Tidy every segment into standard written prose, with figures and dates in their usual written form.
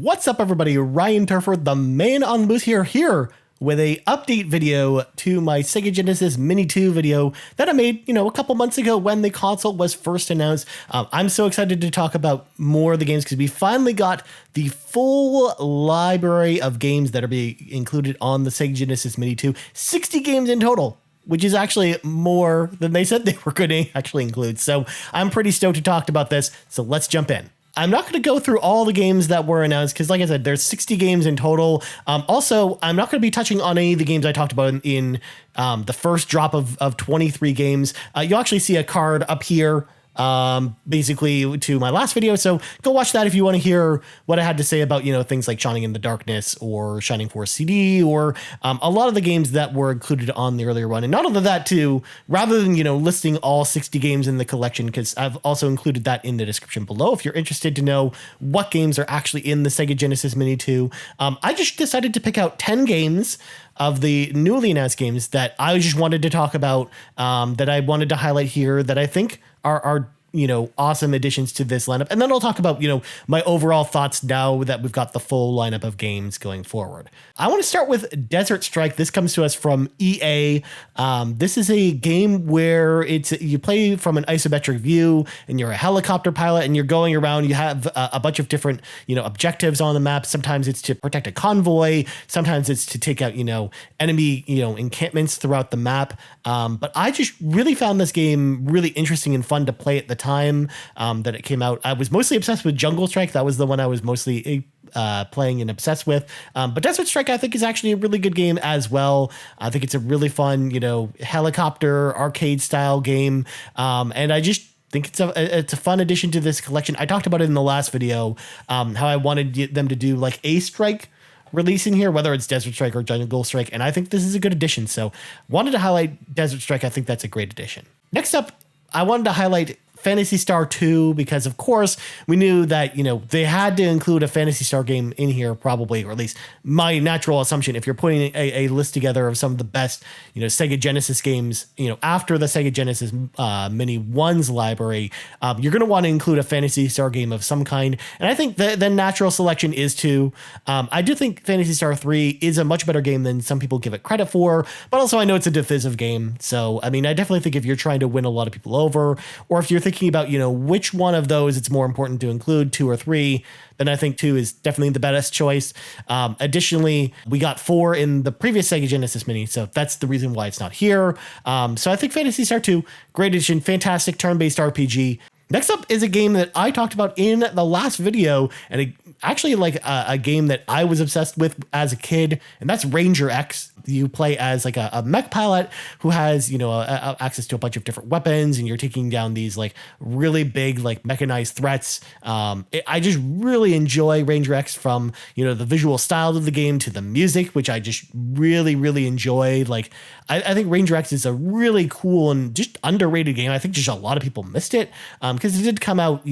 What's up, everybody? Ryan Turford, the man on the booth here with a update video to my Sega Genesis Mini 2 video that I made, a couple months ago when the console was first announced. I'm so excited to talk about more of the games because we finally got the full library of games that are being included on the Sega Genesis Mini 2. 60 games in total, which is actually more than they said they were going to actually include. So I'm pretty stoked to talk about this. So let's jump in. I'm not going to go through all the games that were announced because, like I said, there's 60 games in total. Also, I'm not going to be touching on any of the games I talked about in the first drop of 23 games. You'll actually see a card up here, basically to my last video. So go watch that if you want to hear what I had to say about, things like Shining in the Darkness or Shining Force CD or a lot of the games that were included on the earlier one. And not only that too, rather than, listing all 60 games in the collection, because I've also included that in the description below if you're interested to know what games are actually in the Sega Genesis Mini 2. I just decided to pick out 10 games of the newly announced games that I just wanted to talk about, that I wanted to highlight here that I think are awesome additions to this lineup. And then I'll talk about, my overall thoughts now that we've got the full lineup of games going forward. I want to start with Desert Strike. This comes to us from EA. This is a game where you play from an isometric view and you're a helicopter pilot and you're going around. You have a bunch of different, objectives on the map. Sometimes it's to protect a convoy. Sometimes it's to take out, enemy, encampments throughout the map. But I just really found this game really interesting and fun to play at the time that it came out. I was mostly obsessed with Jungle Strike. That was the one I was mostly playing and obsessed with. But Desert Strike, I think, is actually a really good game as well. I think it's a really fun, helicopter arcade style game. And I just think it's a fun addition to this collection. I talked about it in the last video, how I wanted them to do like a strike release in here, whether it's Desert Strike or Jungle Strike. And I think this is a good addition. So wanted to highlight Desert Strike. I think that's a great addition. Next up, I wanted to highlight Phantasy Star II because, of course, we knew that, they had to include a Phantasy Star game in here probably, or at least my natural assumption. If you're putting a list together of some of the best, Sega Genesis games, after the Sega Genesis Mini 1's library, you're going to want to include a Phantasy Star game of some kind. And I think the natural selection is 2. I do think Phantasy Star 3 is a much better game than some people give it credit for, but also I know it's a divisive game. So, I definitely think if you're trying to win a lot of people over, or if you're thinking about, which one of those it's more important to include, 2 or 3, then I think 2 is definitely the best choice. Additionally, we got 4 in the previous Sega Genesis Mini, so that's the reason why it's not here. So I think Phantasy Star 2, great addition, fantastic turn-based RPG. Next up is a game that I talked about in the last video, and actually like a game that I was obsessed with as a kid, and that's Ranger X. You play as like a mech pilot who has, access to a bunch of different weapons, and you're taking down these like really big, like mechanized threats. I just really enjoy Ranger X, from, the visual style of the game to the music, which I just really, really enjoy. Like, I think Ranger X is a really cool and just underrated game. I think just a lot of people missed it because it did come out,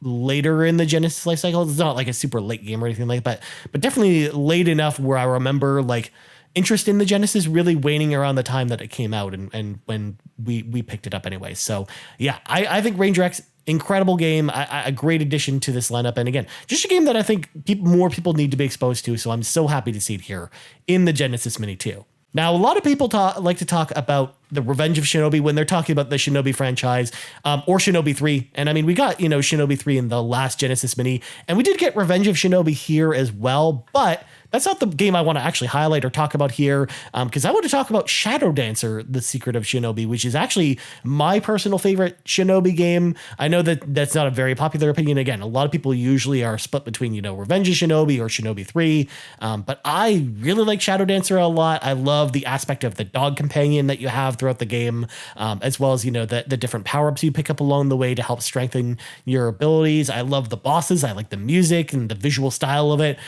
later in the Genesis life cycle. It's not like a super late game or anything like that, but definitely late enough where I remember like interest in the Genesis really waning around the time that it came out and when we picked it up anyway. So yeah, I think Ranger X, incredible game, a great addition to this lineup. And again, just a game that I think more people need to be exposed to. So I'm so happy to see it here in the Genesis Mini 2. Now, a lot of people like to talk about the Revenge of Shinobi when they're talking about the Shinobi franchise, or Shinobi 3. And we got, Shinobi 3 in the last Genesis Mini, and we did get Revenge of Shinobi here as well, but that's not the game I want to actually highlight or talk about here, because I want to talk about Shadow Dancer, The Secret of Shinobi, which is actually my personal favorite Shinobi game. I know that that's not a very popular opinion. Again, a lot of people usually are split between, Revenge of Shinobi or Shinobi 3, but I really like Shadow Dancer a lot. I love the aspect of the dog companion that you have throughout the game, as well as, the different power-ups you pick up along the way to help strengthen your abilities. I love the bosses. I like the music and the visual style of it.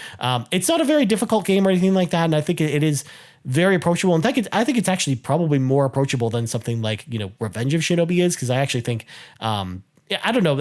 It's not a very difficult game or anything like that, and I think it is very approachable. In fact, I think it's actually probably more approachable than something like, Revenge of Shinobi is, because I actually think I don't know.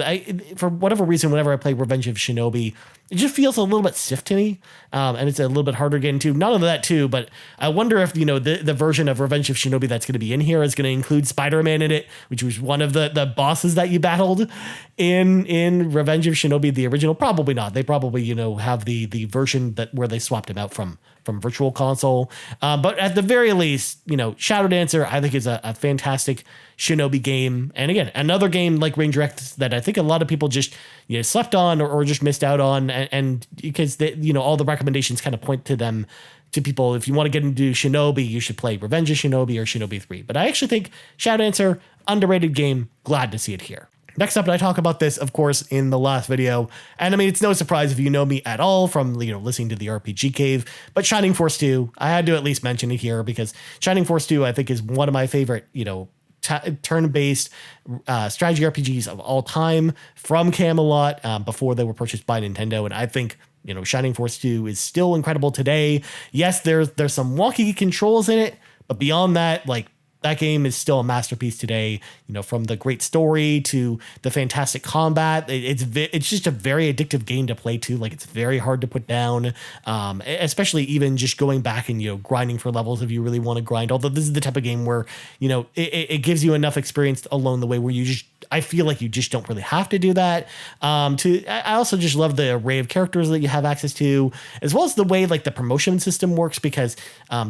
For whatever reason, whenever I play Revenge of Shinobi, it just feels a little bit stiff to me, and it's a little bit harder to get into. Not only that too, but I wonder if the version of Revenge of Shinobi that's going to be in here is going to include Spider-Man in it, which was one of the bosses that you battled in Revenge of Shinobi, the original. Probably not. They probably have the version where they swapped him out from Virtual Console. But at the very least, Shadow Dancer, I think, is a fantastic Shinobi game. And again, another game like Rain Direct that I think a lot of people just slept on or just missed out on. And because all the recommendations kind of point to people, if you want to get into Shinobi, you should play Revenge of Shinobi or Shinobi 3. But I actually think Shadow Dancer, underrated game. Glad to see it here. Next up, and I talk about this, of course, in the last video, and I mean, it's no surprise if you know me at all from, listening to the RPG Cave, but Shining Force 2, I had to at least mention it here because Shining Force 2, I think, is one of my favorite, turn-based strategy RPGs of all time from Camelot before they were purchased by Nintendo, and I think Shining Force 2 is still incredible today. Yes, there's some wonky controls in it, but beyond that, that game is still a masterpiece today, from the great story to the fantastic combat. It's just a very addictive game to play too. It's very hard to put down, especially even just going back and, grinding for levels if you really want to grind. Although this is the type of game where, it gives you enough experience along the way where I feel like you just don't really have to do that. I also just love the array of characters that you have access to, as well as the way the promotion system works, because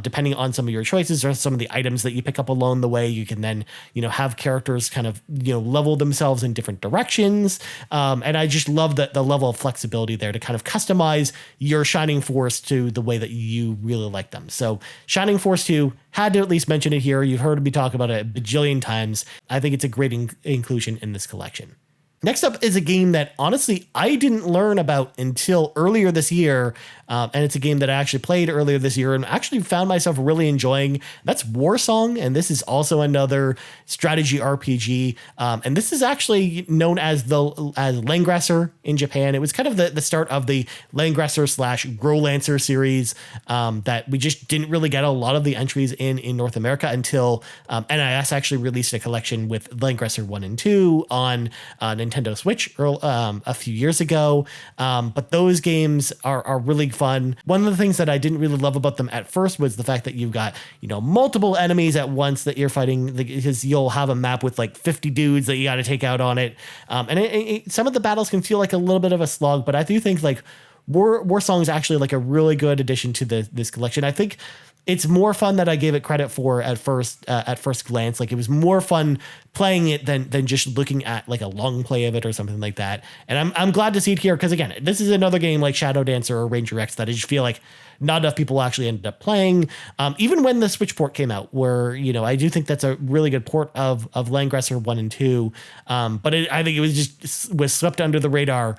depending on some of your choices or some of the items that you pick up along the way, you can then have characters kind of level themselves in different directions, and I just love the level of flexibility there to kind of customize your Shining Force to the way that you really like them. So Shining Force 2, had to at least mention it here. You've heard me talk about it a bajillion times. I think it's a great inclusion in this collection. Next up is a game that, honestly, I didn't learn about until earlier this year, and it's a game that I actually played earlier this year and actually found myself really enjoying. That's Warsong, and this is also another strategy RPG, and this is actually known as Langresser in Japan. It was kind of the start of the Langresser / Growlancer series that we just didn't really get a lot of the entries in North America until NIS actually released a collection with Langresser 1 and 2 on Nintendo Switch a few years ago, but those games are really fun. One of the things that I didn't really love about them at first was the fact that you've got multiple enemies at once that you're fighting, because you'll have a map with 50 dudes that you got to take out on it, and some of the battles can feel like a little bit of a slog, but I do think Warsong is actually a really good addition to this collection. I think it's more fun than I gave it credit for at first glance. It was more fun playing it than just looking at a long play of it or something like that. And I'm glad to see it here, because again, this is another game like Shadow Dancer or Ranger X that I just feel like not enough people actually ended up playing. Even when the Switch port came out, where I do think that's a really good port of Langresser 1 and 2. But I think it was swept under the radar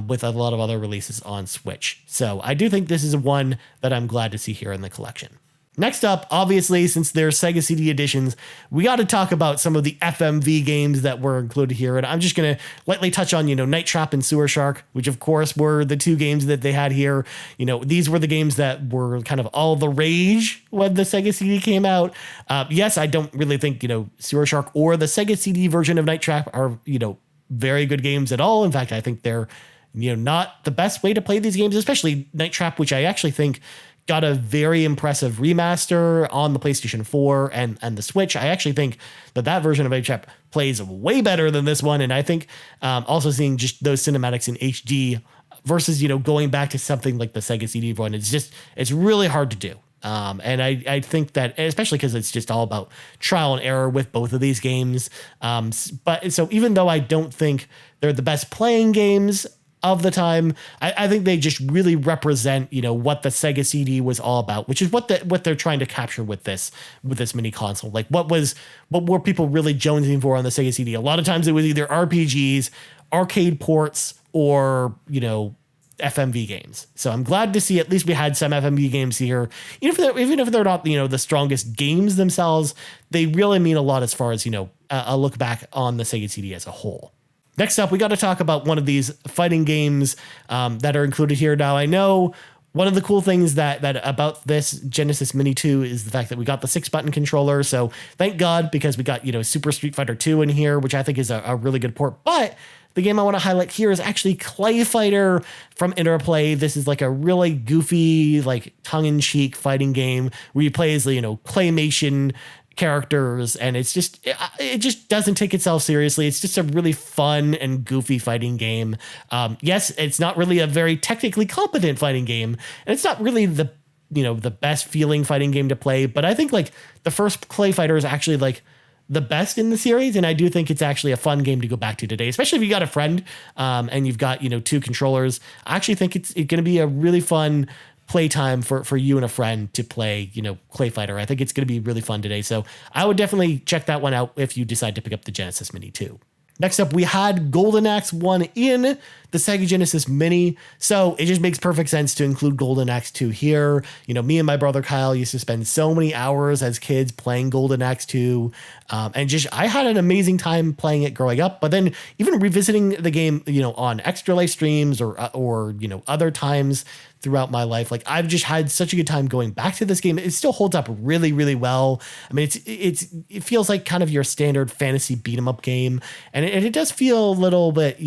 with a lot of other releases on Switch. So I do think this is one that I'm glad to see here in the collection. Next up, obviously, since they're Sega CD editions, we got to talk about some of the FMV games that were included here. And I'm just going to lightly touch on, Night Trap and Sewer Shark, which of course were the two games that they had here. These were the games that were kind of all the rage when the Sega CD came out. Yes, I don't really think, Sewer Shark or the Sega CD version of Night Trap are, very good games at all. In fact, I think they're, not the best way to play these games, especially Night Trap, which I actually think got a very impressive remaster on the PlayStation 4 and the Switch. I actually think that version of Night Trap plays way better than this one. And I think also seeing just those cinematics in HD versus, going back to something like the Sega CD one, it's really hard to do. And I think that, especially because it's just all about trial and error with both of these games. But so even though I don't think they're the best playing games of the time, I think they just really represent, what the Sega CD was all about, which is what they're trying to capture with this mini console. What were people really jonesing for on the Sega CD? A lot of times it was either RPGs, arcade ports, or FMV games. So I'm glad to see at least we had some FMV games here. Even if they're not the strongest games themselves, they really mean a lot as far as a look back on the Sega CD as a whole. Next up, we got to talk about one of these fighting games that are included here. Now, I know One of the cool things that about this Genesis Mini 2 is the fact that we got the 6-button controller. So thank God, because we got, Super Street Fighter 2 in here, which I think is a really good port. But the game I want to highlight here is actually ClayFighter from Interplay. This is like a really goofy, like tongue-in-cheek fighting game where you play as, claymation characters, and it just doesn't take itself seriously. It's just a really fun and goofy fighting game. Yes, it's not really a very technically competent fighting game, and it's not really the best feeling fighting game to play, but I think like the first ClayFighter is actually like the best in the series, and I do think it's actually a fun game to go back to today, especially if you got a friend and you've got 2 controllers. I actually think it's going to be a really fun playtime for you and a friend to play, ClayFighter. I think it's going to be really fun today. So I would definitely check that one out if you decide to pick up the Genesis Mini 2. Next up, we had Golden Axe 1 in the Sega Genesis Mini. So it just makes perfect sense to include Golden Axe 2 here. Me and my brother Kyle used to spend so many hours as kids playing Golden Axe 2. And I had an amazing time playing it growing up. But then even revisiting the game, on Extra Life streams or other times throughout my life, like I've just had such a good time going back to this game. It still holds up really, really well. I mean, it feels like kind of your standard fantasy beat 'em up game, and it does feel a little bit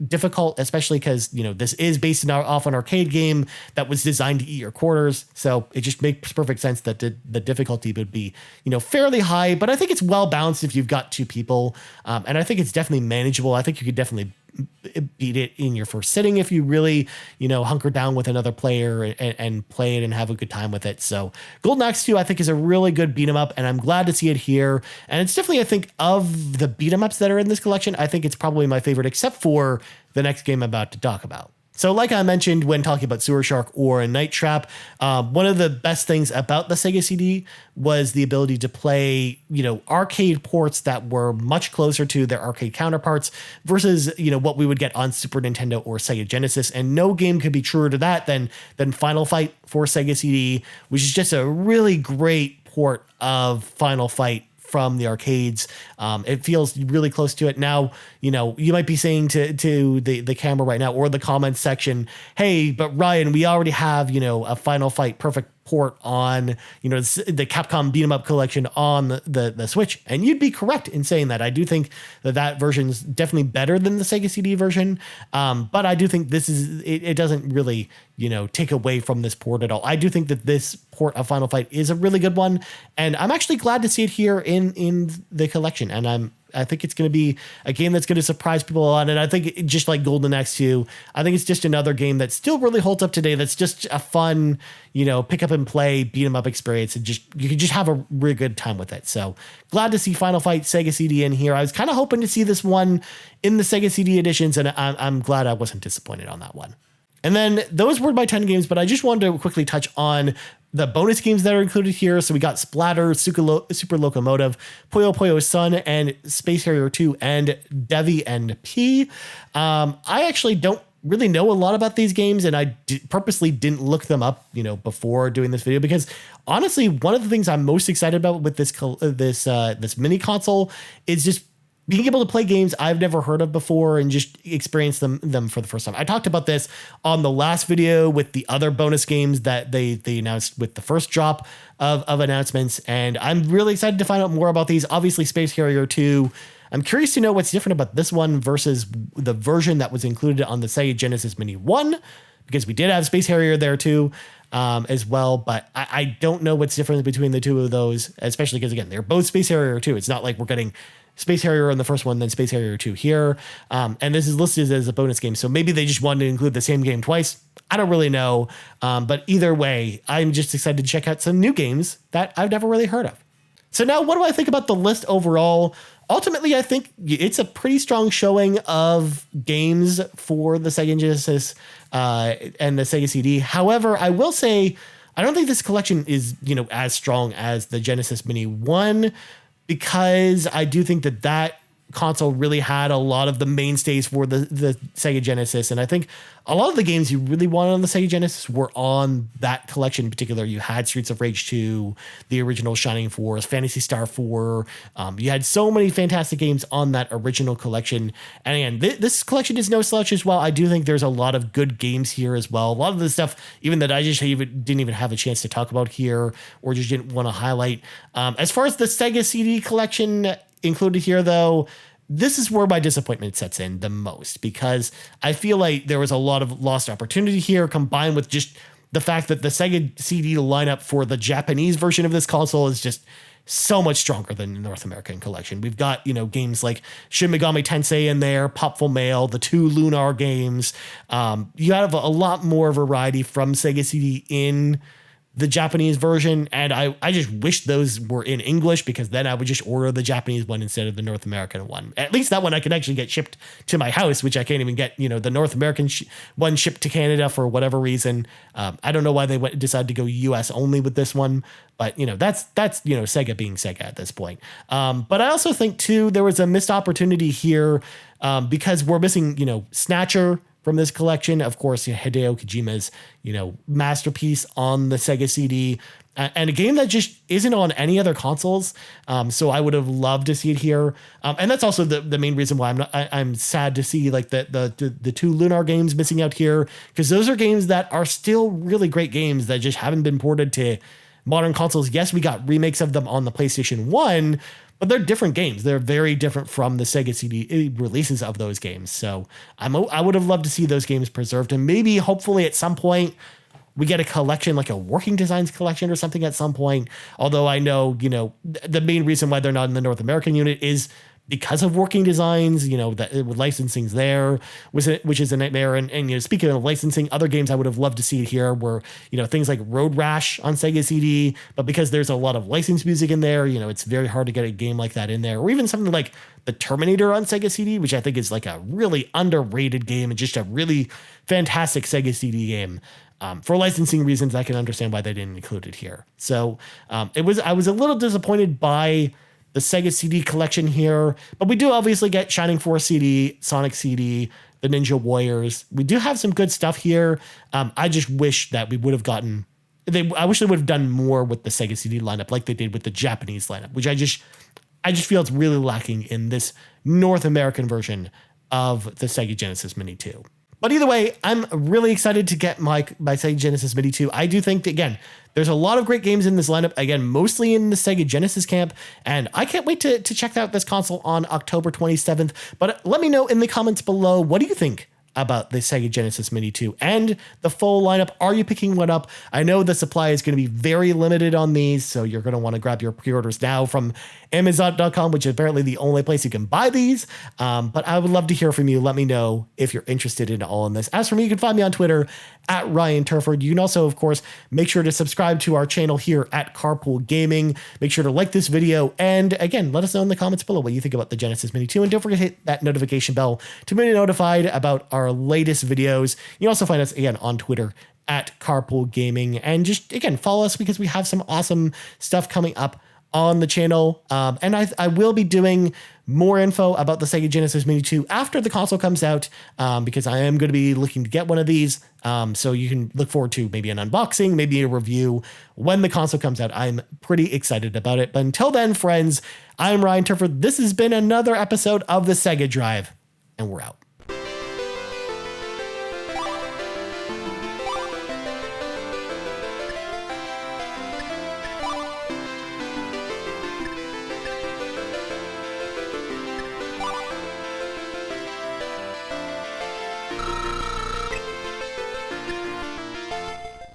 difficult, especially because this is based off an arcade game that was designed to eat your quarters. So it just makes perfect sense that the difficulty would be fairly high. But I think it's well balanced if you've got 2 people, and I think it's definitely manageable. I think you could definitely beat it in your first sitting if you really, hunker down with another player and play it and have a good time with it. So Golden Axe 2, I think, is a really good beat 'em up, and I'm glad to see it here. And it's definitely, I think, of the beat 'em ups that are in this collection, I think it's probably my favorite, except for the next game I'm about to talk about. So like I mentioned when talking about Sewer Shark or Night Trap, one of the best things about the Sega CD was the ability to play, arcade ports that were much closer to their arcade counterparts versus, what we would get on Super Nintendo or Sega Genesis. And no game could be truer to that than Final Fight for Sega CD, which is just a really great port of Final Fight from the arcades. It feels really close to it. Now, you might be saying to the camera right now or the comments section, hey, but Ryan, we already have, a Final Fight perfect port on, the Capcom beat 'em up collection on the Switch. And you'd be correct in saying that. I do think that version's definitely better than the Sega CD version. But I do think it doesn't really, take away from this port at all. I do think that this port of Final Fight is a really good one. And I'm actually glad to see it here in the collection. And I think it's going to be a game that's going to surprise people a lot. And I think just like Golden Axe 2, I think it's just another game that still really holds up today. That's just a fun, pick up and play, beat 'em up experience. And you can just have a really good time with it. So glad to see Final Fight Sega CD in here. I was kind of hoping to see this one in the Sega CD editions, and I'm glad I wasn't disappointed on that one. And then those were my 10 games, but I just wanted to quickly touch on the bonus games that are included here. So we got Splatter, Super Locomotive, Puyo Puyo Sun, and Space Harrier 2, and Devi and P. I actually don't really know a lot about these games, and I purposely didn't look them up, before doing this video, because honestly, one of the things I'm most excited about with this mini console is just being able to play games I've never heard of before and just experience them for the first time. I talked about this on the last video with the other bonus games that they announced with the first drop of announcements, and I'm really excited to find out more about these. Obviously, Space Harrier 2, I'm curious to know what's different about this one versus the version that was included on the Sega Genesis Mini 1, because we did have Space Harrier there too, as well, but I don't know what's different between the two of those, especially because, again, they're both Space Harrier 2. It's not like we're getting Space Harrier on the first one, then Space Harrier 2 here. And this is listed as a bonus game, so maybe they just wanted to include the same game twice. I don't really know. But either way, I'm just excited to check out some new games that I've never really heard of. So now, what do I think about the list overall? Ultimately, I think it's a pretty strong showing of games for the Sega Genesis and the Sega CD. However, I will say, I don't think this collection is, as strong as the Genesis Mini 1, because I do think that console really had a lot of the mainstays for the Sega Genesis. And I think a lot of the games you really wanted on the Sega Genesis were on that collection in particular. You had Streets of Rage 2, the original Shining Force, Phantasy Star 4. You had so many fantastic games on that original collection. And again, this collection is no slouch as well. I do think there's a lot of good games here as well. A lot of the stuff, even that I just didn't even have a chance to talk about here or just didn't want to highlight. As far as the Sega CD collection included here, though, this is where my disappointment sets in the most, because I feel like there was a lot of lost opportunity here, combined with just the fact that the Sega CD lineup for the Japanese version of this console is just so much stronger than the North American collection. We've got, games like Shin Megami Tensei in there, Popful Mail, the 2 Lunar games. You have a lot more variety from Sega CD in the Japanese version, and I just wish those were in English, because then I would just order the Japanese one instead of the North American one. At least that one I could actually get shipped to my house, which I can't even get, the North American one shipped to Canada for whatever reason. I don't know why they decided to go US only with this one, but that's Sega being Sega at this point. But I also think too, there was a missed opportunity here, because we're missing, Snatcher from this collection. Of course, Hideo Kojima's, masterpiece on the Sega CD, and a game that just isn't on any other consoles. So I would have loved to see it here. And that's also the main reason why I'm sad to see like the 2 Lunar games missing out here, because those are games that are still really great games that just haven't been ported to modern consoles. Yes, we got remakes of them on the PlayStation 1, but they're different games. They're very different from the Sega CD releases of those games. So I would have loved to see those games preserved, and maybe hopefully at some point we get a collection, like a Working Designs collection or something at some point. Although I know, the main reason why they're not in the North American unit is because of Working Designs, that licensing's there, which is a nightmare. And speaking of licensing, other games I would have loved to see it here were, things like Road Rash on Sega CD, but because there's a lot of licensed music in there, it's very hard to get a game like that in there. Or even something like the Terminator on Sega CD, which I think is like a really underrated game and just a really fantastic Sega CD game. For licensing reasons, I can understand why they didn't include it here. So I was a little disappointed by the Sega CD collection here, but we do obviously get Shining Force CD, Sonic CD, the Ninja Warriors. We do have some good stuff here. I just wish that we would have gotten, I wish they would have done more with the Sega CD lineup like they did with the Japanese lineup, which I just feel it's really lacking in this North American version of the Sega Genesis Mini 2. But either way, I'm really excited to get my Sega Genesis Mini 2. I do think that, again, there's a lot of great games in this lineup, again, mostly in the Sega Genesis camp, and I can't wait to check out this console on October 27th. But let me know in the comments below, what do you think about the Sega Genesis Mini 2 and the full lineup? Are you picking one up? I know the supply is going to be very limited on these, so you're going to want to grab your pre-orders now from Amazon.com, which is apparently the only place you can buy these. But I would love to hear from you. Let me know if you're interested in all in this. As for me, you can find me on Twitter at Ryan Turford. You can also, of course, make sure to subscribe to our channel here at Carpool Gaming. Make sure to like this video. And again, let us know in the comments below what you think about the Genesis Mini 2. And don't forget to hit that notification bell to be notified about our latest videos. You can also find us again on Twitter at Carpool Gaming. And just, again, follow us because we have some awesome stuff coming up on the channel. And I will be doing more info about the Sega Genesis Mini 2 after the console comes out, because I am going to be looking to get one of these. So you can look forward to maybe an unboxing, maybe a review when the console comes out. I'm pretty excited about it. But until then, friends, I'm Ryan Turford. This has been another episode of the Sega Drive, and we're out.